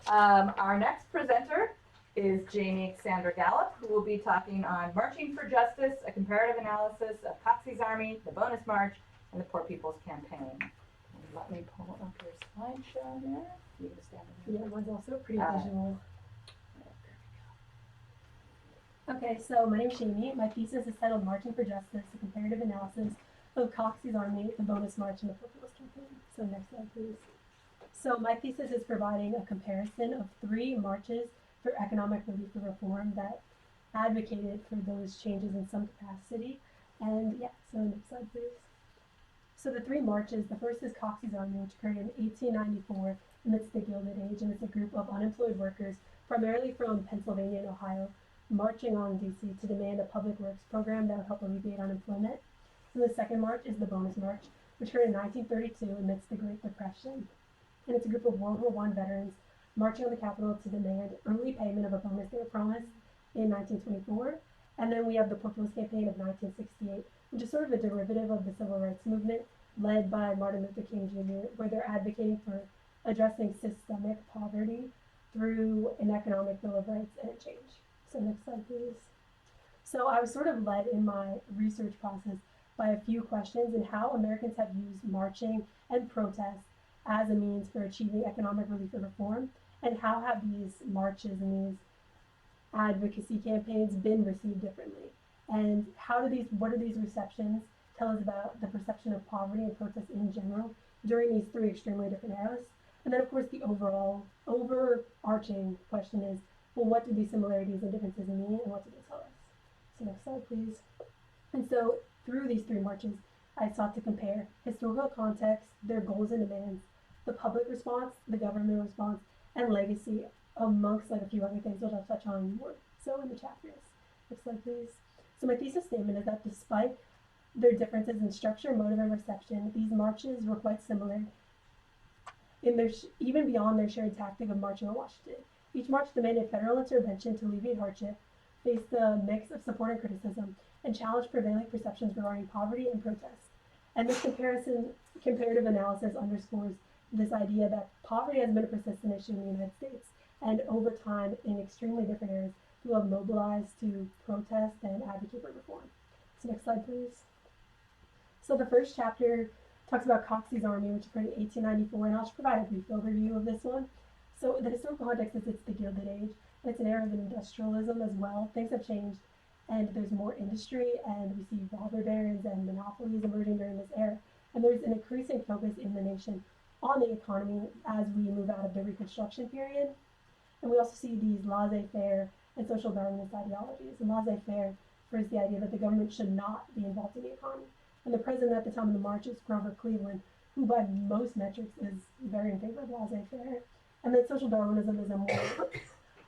Our next presenter is Jamie Sandra Gallop, who will be talking on Marching for Justice, a comparative analysis of Coxey's Army, the Bonus March, and the Poor People's Campaign. Let me pull up your slideshow here. You can stand in here. Yeah, mine's also pretty visual. There Okay, so my name's Jamie. My thesis is titled Marching for Justice, a comparative analysis of Coxey's Army, the Bonus March, and the Poor People's Campaign. So next slide, please. So my thesis is providing a comparison of 3 marches for economic relief and reform that advocated for those changes in some capacity. And yeah, so next slide, please. So the 3 marches, the first is Coxey's Army, which occurred in 1894 amidst the Gilded Age, and it's a group of unemployed workers, primarily from Pennsylvania and Ohio, marching on DC to demand a public works program that would help alleviate unemployment. And the second march is the Bonus March, which occurred in 1932 amidst the Great Depression. And it's a group of World War I veterans marching on the Capitol to demand early payment of a bonus they were promised in 1924. And then we have the Poor People's Campaign of 1968, which is sort of a derivative of the Civil Rights Movement led by Martin Luther King Jr., where they're advocating for addressing systemic poverty through an economic Bill of Rights and change. So next slide, please. So I was sort of led in my research process by a few questions in how Americans have used marching and protest as a means for achieving economic relief and reform, and how have these marches and these advocacy campaigns been received differently, and what do these receptions tell us about the perception of poverty and protest in general during these 3 extremely different eras. And then of course the overarching question is, well, what do these similarities and differences mean, and what do they tell us? So next slide, please. And so through these 3 marches, I sought to compare historical context, their goals and demands, the public response, the government response, and legacy, amongst like a few other things which I'll touch on more so in the chapters. Next slide, please. So my thesis statement is that despite their differences in structure, motive, and reception, these marches were quite similar in their even beyond their shared tactic of marching on Washington. Each march demanded federal intervention to alleviate hardship, faced a mix of support and criticism, and challenged prevailing perceptions regarding poverty and protest. And this comparative analysis underscores this idea that poverty has been a persistent issue in the United States, and over time, in extremely different areas, people have mobilized to protest and advocate for reform. So next slide, please. So the first chapter talks about Coxey's Army, which occurred in 1894, and I'll just provide a brief overview of this one. So the historical context is it's the Gilded Age, and it's an era of industrialism as well. Things have changed, and there's more industry, and we see robber barons and monopolies emerging during this era. And there's an increasing focus in the nation on the economy as we move out of the Reconstruction period. And we also see these laissez-faire and social Darwinist ideologies. And laissez-faire refers to the idea that the government should not be involved in the economy. And the president at the time of the march is Grover Cleveland, who by most metrics is very in favor of laissez-faire. And then social Darwinism is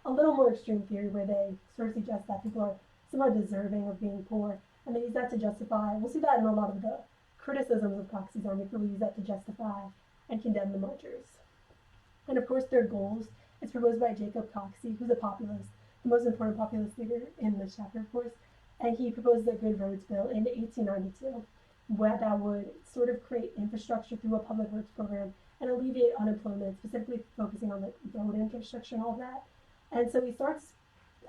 a little more extreme theory where they sort of suggest that people are somewhat deserving of being poor, and they use that to justify, we'll see that in a lot of the criticisms of Coxey's Army, people use that to justify and condemn the marchers. And of course their goals is proposed by Jacob Coxey, who's a populist, the most important populist figure in this chapter, of course, and he proposed the Good Roads Bill in 1892, that would sort of create infrastructure through a public works program and alleviate unemployment, specifically focusing on the road infrastructure and all that. And so he starts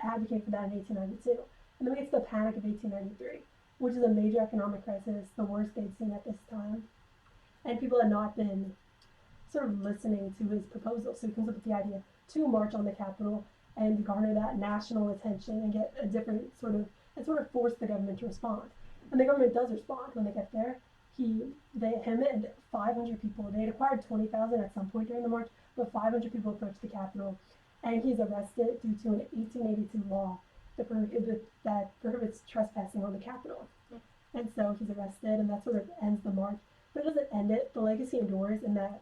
advocating for that in 1892. And then we get to the Panic of 1893, which is a major economic crisis, the worst they'd seen at this time. And people had not been sort of listening to his proposal. So he comes up with the idea to march on the Capitol and garner that national attention and get a different sort of force the government to respond. And the government does respond when they get there. Him and 500 people, they had acquired 20,000 at some point during the march, but 500 people approached the Capitol, and he's arrested due to an 1882 law that prohibits trespassing on the Capitol. And so he's arrested, and that sort of ends the march. But it doesn't end it. The legacy endures in that,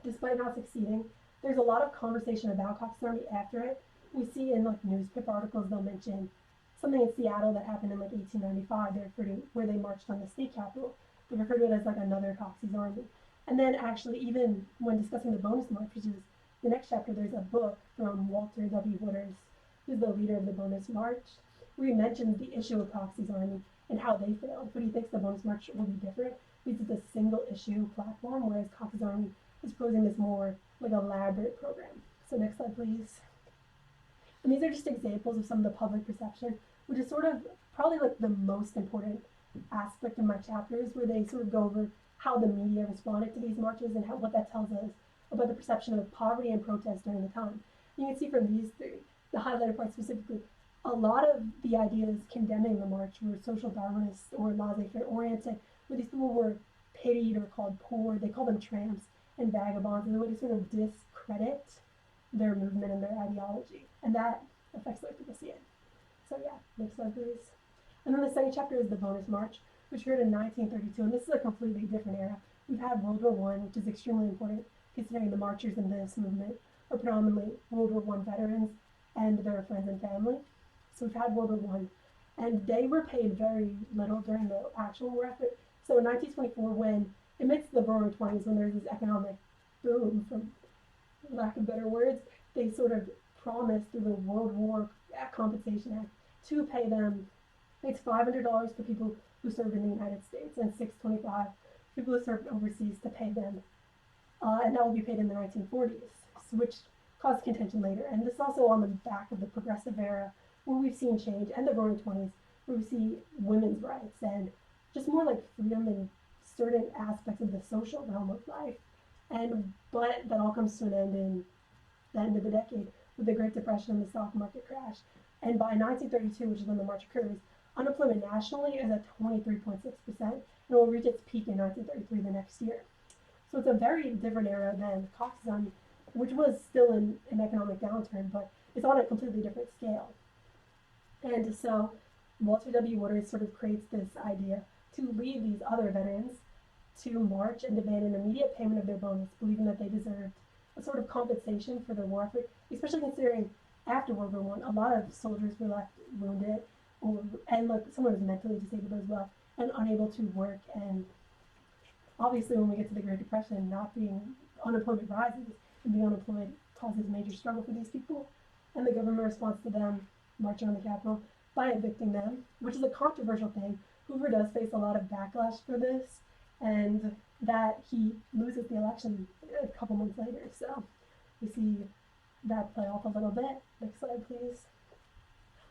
despite not succeeding, there's a lot of conversation about Cox's Army after it. We see in like newspaper articles they'll mention something in Seattle that happened in like 1895. Where they marched on the state capitol. They refer to it as like another Cox's Army. And then actually, even when discussing the Bonus March, which is the next chapter, there's a book from Walter W. Wooders, who's the leader of the Bonus March, where he mentions the issue of Cox's Army and how they failed. But he thinks the Bonus March will be different because it's a single issue platform, whereas Cox's Army is proposing this more like elaborate program. So next slide, please. And these are just examples of some of the public perception, which is sort of probably like the most important aspect of my chapters, where they sort of go over how the media responded to these marches and what that tells us about the perception of poverty and protest during the time. You can see from these three, the highlighted part specifically, a lot of the ideas condemning the march were social Darwinist or laissez-faire oriented, where these people were pitied or called poor. They call them tramps and vagabonds in a way to sort of discredit their movement and their ideology. And that affects the way people see it. So yeah, next slide please. And then the second chapter is the bonus march, which occurred in 1932, and this is a completely different era. We've had World War I, which is extremely important, considering the marchers in this movement are predominantly World War I veterans and their friends and family. So we've had World War I, and they were paid very little during the actual war effort. So in 1924, when amidst the Roaring Twenties, when there's this economic boom, for lack of better words, they sort of promised through the World War Compensation Act to pay them. It's $500 for people who served in the United States and $625 for people who served overseas to pay them. And that will be paid in the 1940s, which caused contention later. And this is also on the back of the progressive era, where we've seen change, and the Roaring Twenties, where we see women's rights and just more like freedom in certain aspects of the social realm of life. But that all comes to an end in the end of the decade with the Great Depression and the stock market crash. And by 1932, which is when the march occurs, unemployment nationally is at 23.6%, and will reach its peak in 1933 the next year. So it's a very different era than Cox's Army, which was still in an economic downturn, but it's on a completely different scale. And so Walter W. Woodard sort of creates this idea to lead these other veterans to march and demand an immediate payment of their bonus, believing that they deserved a sort of compensation for their war effort, especially considering after World War I, a lot of soldiers were left wounded, and someone was mentally disabled as well, and unable to work. And obviously, when we get to the Great Depression, unemployment rises, and being unemployed causes major struggle for these people. And the government responds to them marching on the Capitol by evicting them, which is a controversial thing. Hoover does face a lot of backlash for this, and that he loses the election a couple months later. So we see that play off a little bit. Next slide, please.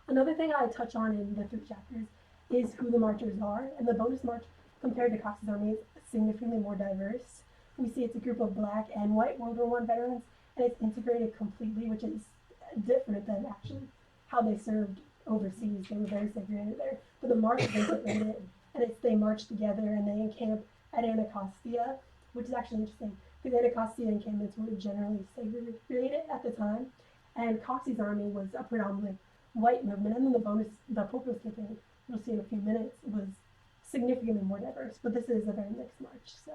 Another thing I touch on in the 3 chapters is who the marchers are, and the bonus march compared to Cox's Army is significantly more diverse. We see it's a group of Black and white World War I veterans, and it's integrated completely, which is different than actually how they served overseas. They were very segregated there, but the march is integrated, and they march together and they encamp at Anacostia, which is actually interesting because Anacostia encampments were generally segregated at the time, and Cox's Army was a predominantly white movement, and then the Populist campaign, we'll see in a few minutes, was significantly more diverse, but this is a very mixed march. So,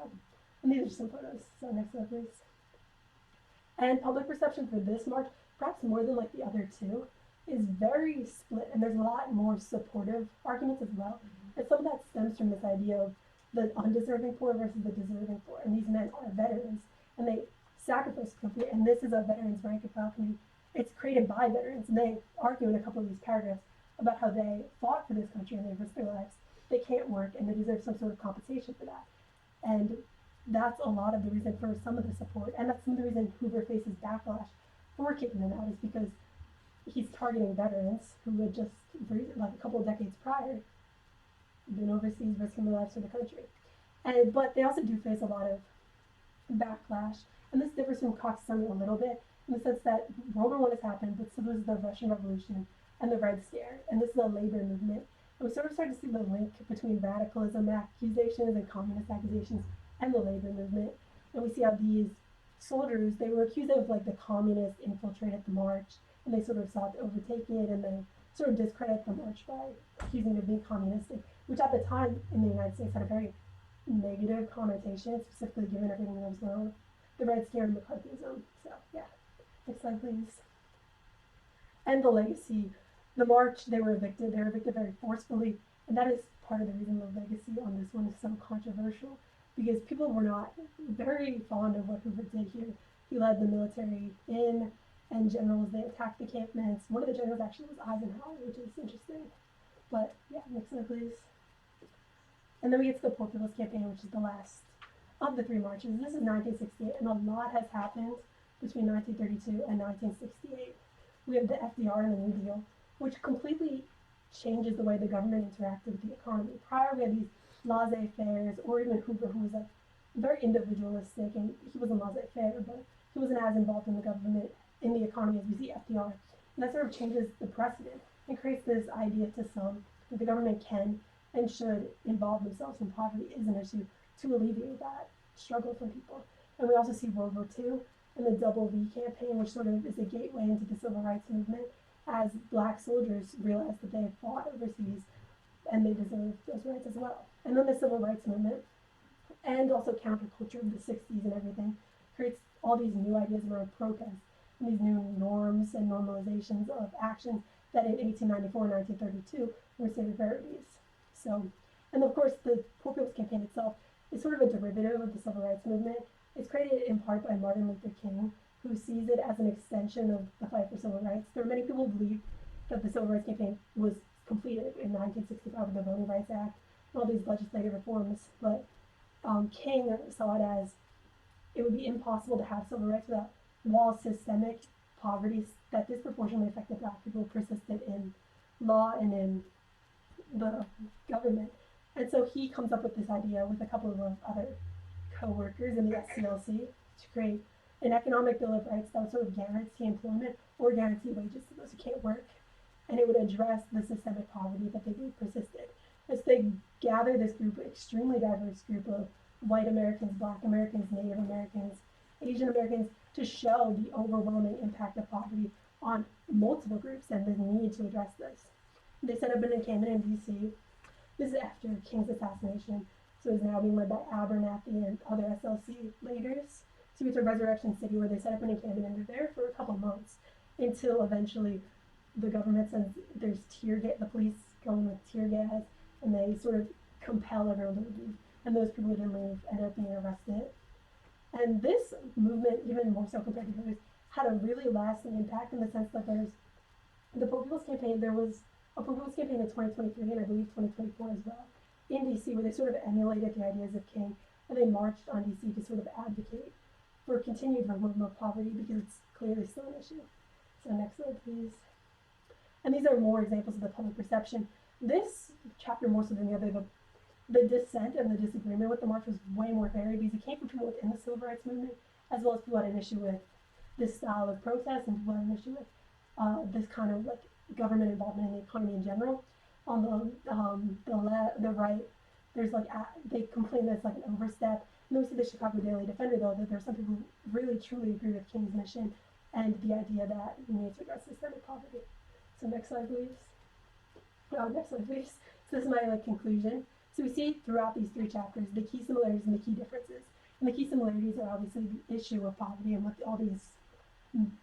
and these are just some photos. So next slide, please. And public perception for this march, perhaps more than like the other two, is very split, and there's a lot more supportive arguments as well. And some of that stems from this idea of the undeserving poor versus the deserving poor, and these men are veterans, and they sacrifice the country, and this is a veterans rank and file committee. It's created by veterans, and they argue in a couple of these paragraphs about how they fought for this country and they risked their lives. They can't work, and they deserve some sort of compensation for that. And that's a lot of the reason for some of the support, and that's some of the reason Hoover faces backlash for kicking them out, is because he's targeting veterans who had just, like a couple of decades prior, been overseas risking their lives for the country. But they also do face a lot of backlash, and this differs from Cox's Army a little bit, in the sense that World War I has happened, but so does the Russian Revolution and the Red Scare, and this is a labor movement. And we sort of start to see the link between radicalism accusations and communist accusations and the labor movement. And we see how these soldiers, they were accused of like the communists infiltrated the march, and they sort of sought to overtake it, and they sort of discredit the march by accusing it of being communistic, which at the time in the United States had a very negative connotation, specifically given everything that was going on, the Red Scare and McCarthyism. So yeah, next slide please. And the legacy, the march, they were evicted very forcefully, and that is part of the reason the legacy on this one is so controversial, because people were not very fond of what Hoover did here. He led the military in, and generals, they attacked the encampments. One of the generals actually was Eisenhower, which is interesting. But yeah, next slide please. And then we get to the Populist campaign, which is the last of the 3 marches. This is 1968, and a lot has happened between 1932 and 1968. We have the FDR and the New Deal, which completely changes the way the government interacted with the economy. Prior, we had these laissez-faire, or even Hoover, who was like very individualistic, and he wasn't laissez-faire, but he wasn't as involved in the government, in the economy as we see FDR. And that sort of changes the precedent and creates this idea to some that the government can and should involve themselves when poverty is an issue to alleviate that struggle from people. And we also see World War II and the Double V campaign, which sort of is a gateway into the civil rights movement, as black soldiers realized that they had fought overseas and they deserved those rights as well. And then the civil rights movement, and also counterculture of the 60s and everything, creates all these new ideas around protest and these new norms and normalizations of actions that in 1894 and 1932 were severities. So, and of course, the Poor People's Campaign itself is sort of a derivative of the civil rights movement. It's created in part by Martin Luther King, who sees it as an extension of the fight for civil rights. There are many people who believe that the civil rights campaign was completed in 1965 with the Voting Rights Act and all these legislative reforms, but King saw it as it would be impossible to have civil rights without while systemic poverty that disproportionately affected black people persisted in law and in the government. And so he comes up with this idea with a couple of other co-workers in the SCLC to create an economic bill of rights that would sort of guarantee employment or guarantee wages to those who can't work. And it would address the systemic poverty that they believe persisted. As they gather this group, extremely diverse group of white Americans, black Americans, Native Americans, Asian Americans, to show the overwhelming impact of poverty on multiple groups and the need to address this. They set up an encampment in DC. This is after King's assassination, so it's now being led by Abernathy and other SLC leaders. So it's a Resurrection City where they set up an encampment and they're there for a couple months until eventually the government sends, there's tear gas, the police go in with tear gas, and they sort of compel everyone to leave. And those people who didn't leave ended up being arrested. And this movement, even more so compared to others, had a really lasting impact in the sense that there's the Poor People's Campaign. There was a Poor People's Campaign in 2023 and I believe 2024 as well in DC, where they sort of emulated the ideas of King, and they marched on DC to sort of advocate for continued removal of poverty because it's clearly still an issue. So next slide, please. And these are more examples of the public perception. This chapter, more so than the other, the dissent and the disagreement with the march was way more varied because it came from people within the civil rights movement, as well as people who had an issue with this style of protest and people who had an issue with this kind of like government involvement in the economy in general. On the right, there's like they complain that it's like an overstep. And then we see the Chicago Daily Defender, though, that there's some people who really truly agree with King's mission and the idea that we need to address systemic poverty. So next slide, please. Oh, next slide, please. So this is my conclusion. So we see throughout these three chapters the key similarities and the key differences. And the key similarities are obviously the issue of poverty and what all these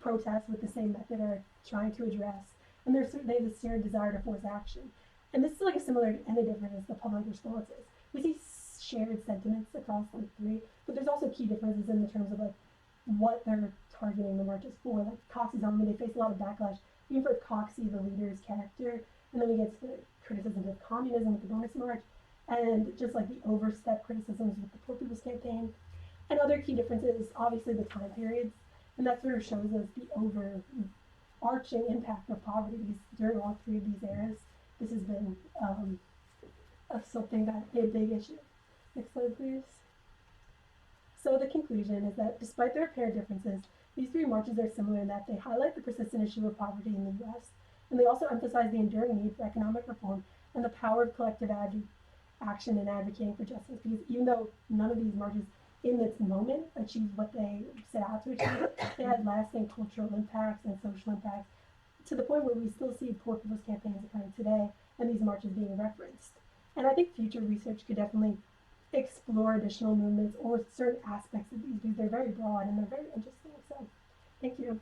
protests with the same method are trying to address. And they have a shared desire to force action. And this is like a similar and a different as the public responses. We see shared sentiments across the three, but there's also key differences in the terms of like what they're targeting the marches for. Like Coxey's Army, they face a lot of backlash, even for Coxey, the leader's character. And then we get to the criticisms of communism with the bonus march, and just like the overstep criticisms with the Poor People's Campaign. And other key differences, obviously the time periods, and that sort of shows us the overarching impact of poverty during all three of these eras. This has been something that a big issue. Next slide, please. So the conclusion is that despite their apparent differences, these three marches are similar in that they highlight the persistent issue of poverty in the U.S., and they also emphasize the enduring need for economic reform and the power of collective action in advocating for justice. Because even though none of these marches in this moment achieved what they set out to achieve, they had lasting cultural impacts and social impacts to the point where we still see Poor People's Campaigns occurring today and these marches being referenced. And I think future research could definitely explore additional movements or certain aspects of these because they're very broad and they're very interesting. So, thank you.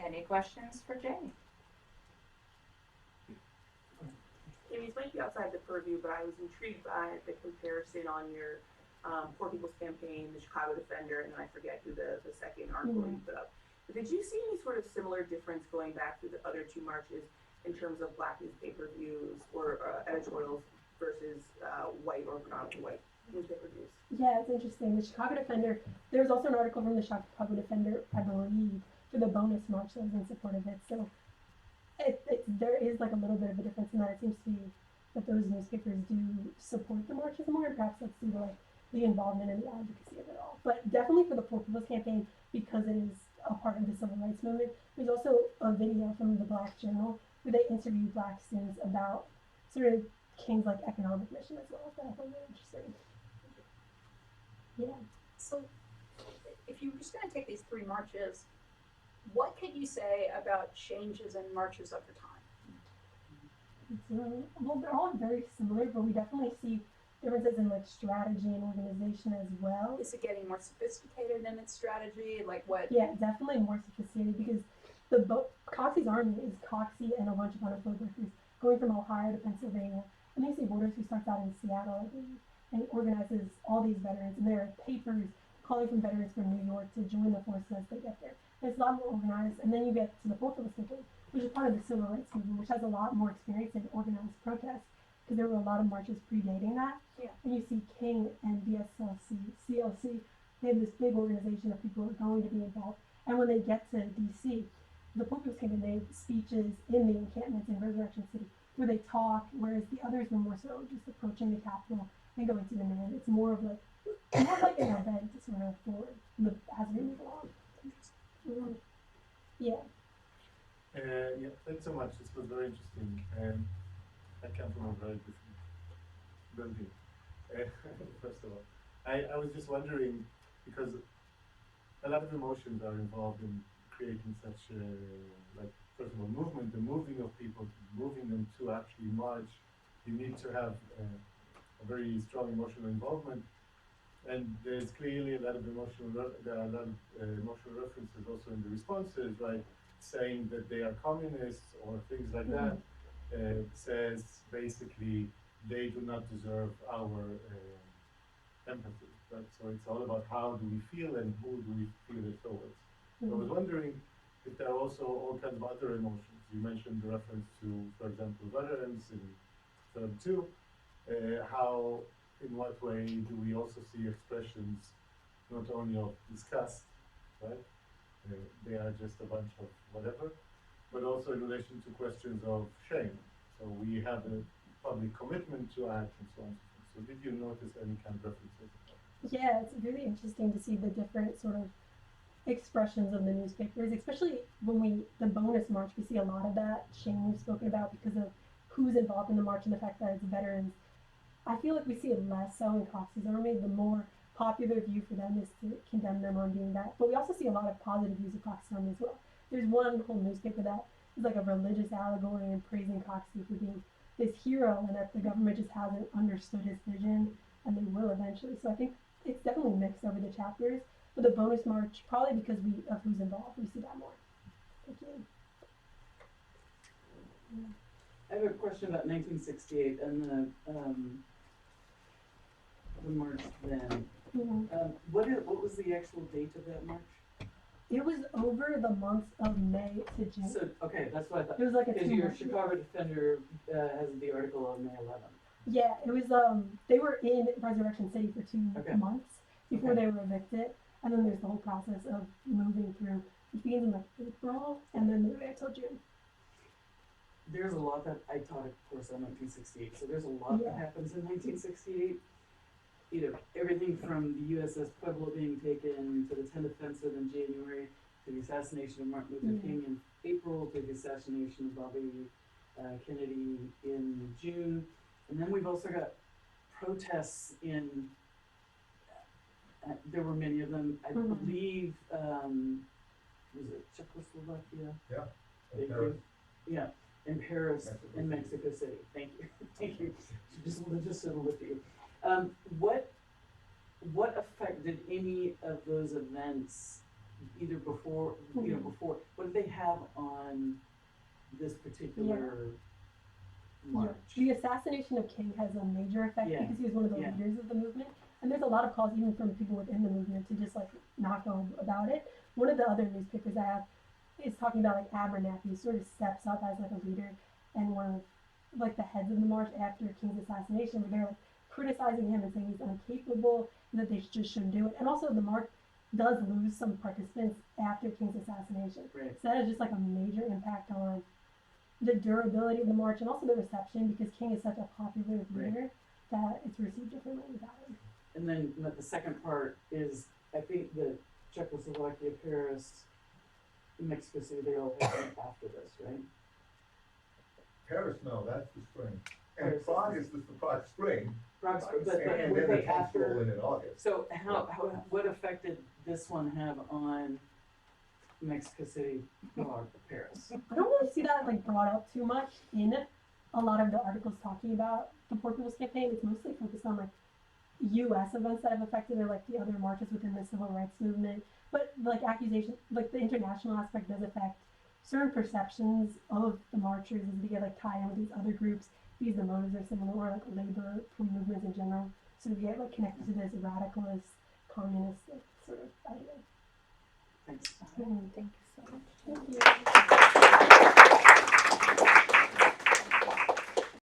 Any questions for Jamie? Amy, this might be outside the purview, but I was intrigued by the comparison on your Poor People's Campaign, the Chicago Defender, and then I forget who the second article you put up. But did you see any sort of similar difference going back through the other two marches in terms of Black newspaper views or editorials versus white or predominantly white newspaper news. Yeah, it's interesting. The Chicago Defender, there was also an article from the Chicago Defender, I believe, for the bonus march that was in support of it. So there is like a little bit of a difference in that. It seems to be that those newspapers do support the marches more, and perhaps that's due to like the involvement and the advocacy of it all. But definitely for the Poor People's Campaign, because it is a part of the civil rights movement, there's also a video from the Black Journal where they interview Black students about sort of King's like economic mission as well. That I found really interesting. Yeah. So, if you were just going to take these three marches, what could you say about changes in marches over time? Well, they're all very similar, but we definitely see differences in like strategy and organization as well. Is it getting more sophisticated in its strategy? Like what? Yeah, definitely more sophisticated because Coxey's army is Coxey and a bunch of unemployed workers going from Ohio to Pennsylvania. And they see Borders, who starts out in Seattle, I believe, and he organizes all these veterans. And there are papers calling from veterans from New York to join the forces as they get there. And it's a lot more organized. And then you get to the Poor People's Campaign, which is part of the civil rights movement, which has a lot more experience in organized protests because there were a lot of marches predating that. Yeah. And you see King and DSLC, CLC, they have this big organization of people who are going to be involved. And when they get to DC, the Poor People's Campaign, they have speeches in the encampments in Resurrection City where they talk, whereas the others were more so just approaching the Capitol and going to demand. It's more of like an event sort of for as we move along. Yeah. Yeah, thanks so much. This was very interesting. I come from a very different building. First of all, I was just wondering, because a lot of emotions are involved in creating such like, first of all, movement, the moving of people, moving them to actually march. You need to have a very strong emotional involvement, and there's clearly a lot of emotional references also in the responses, right? Saying that they are communists or things like that, says basically they do not deserve our empathy, right? So it's all about how do we feel and who do we feel it towards. So I was wondering if there are also all kinds of other emotions. You mentioned the reference to, for example, veterans in 32. How, in what way do we also see expressions not only of disgust, right? They are just a bunch of whatever, but also in relation to questions of shame. So we have a public commitment to act and so on. So did you notice any kind of references? Yeah, it's really interesting to see the different sort of expressions of the newspapers, especially when the bonus march, we see a lot of that shame spoken about because of who's involved in the march and the fact that it's veterans. I feel like we see it less so in Cox's army. The more popular view for them is to condemn them on being that. But we also see a lot of positive views of Cox's army as well. There's one whole newspaper that is like a religious allegory and praising Coxey for being this hero and that the government just hasn't understood his vision, and they will eventually. So I think it's definitely mixed over the chapters. But the bonus march, probably because of who's involved, we see that more. Thank you. I have a question about 1968 and the march then. What was the actual date of that march? It was over the months of May to June. So, okay, that's what I thought. It was like a Because your 2 month. Chicago Defender has the article on May 11th. Yeah, it was. They were in Resurrection City for 2 months before they were evicted, and then there's the whole process of moving through. It begins in like April, and then they're there till June. There's a lot that I taught a course on 1968, so there's a lot that happens in 1968. You know, everything from the USS Pueblo being taken to the 10th offensive in January, to the assassination of Martin Luther King in April, to the assassination of Bobby Kennedy in June. And then we've also got protests in, there were many of them, I believe, was it Czechoslovakia? Yeah. Thank you. Yeah, in Paris, in Mexico City. Thank you. Thank you. Just settle with you. What effect did any of those events, either before, before, what did they have on this particular march? The assassination of King has a major effect because he was one of the leaders of the movement. And there's a lot of calls even from people within the movement to just like not go about it. One of the other newspapers I have is talking about like Abernathy sort of steps up as like a leader and one of like the heads of the march after King's assassination, where they're like criticizing him and saying he's incapable, and that they just shouldn't do it. And also the march does lose some participants after King's assassination. Right. So that has just like a major impact on the durability of the march and also the reception, because King is such a popular leader that it's received differently without him. And then the second part is, I think that Czechoslovakia, Paris, Mexico City, they all happened after this, right? Paris, no, that's the spring. Paris And Prague is the Prague spring. Prague's, but And were then they the tanks roll after? in August. So what effect did this one have on Mexico City, Paris? I don't really see that like brought up too much in a lot of the articles talking about the Poor People's Campaign. It's mostly focused on like U.S. events that have affected it, like the other marches within the civil rights movement. But like accusation, like the international aspect does affect certain perceptions of the marchers as they get like tied in with these other groups because the motives are similar, or like labor movements in general. So they get like connected to this radicalist, communist like, sort of idea. Thanks. Mhm. Thank you so much. Thank you.